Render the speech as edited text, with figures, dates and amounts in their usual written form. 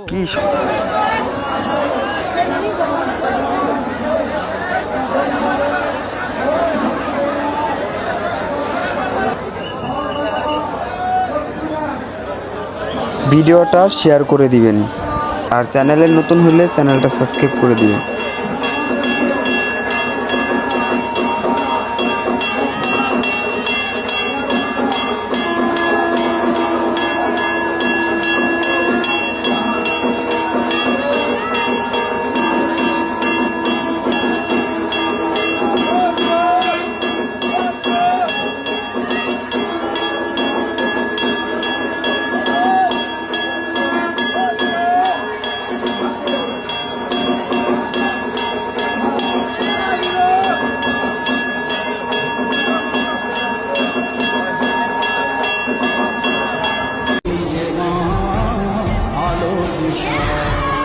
কি ভিডিওটা শেয়ার করে দিবেন আর চ্যানেলে নতুন হলে চ্যানেলটা সাবস্ক্রাইব করে দিবেন। আলো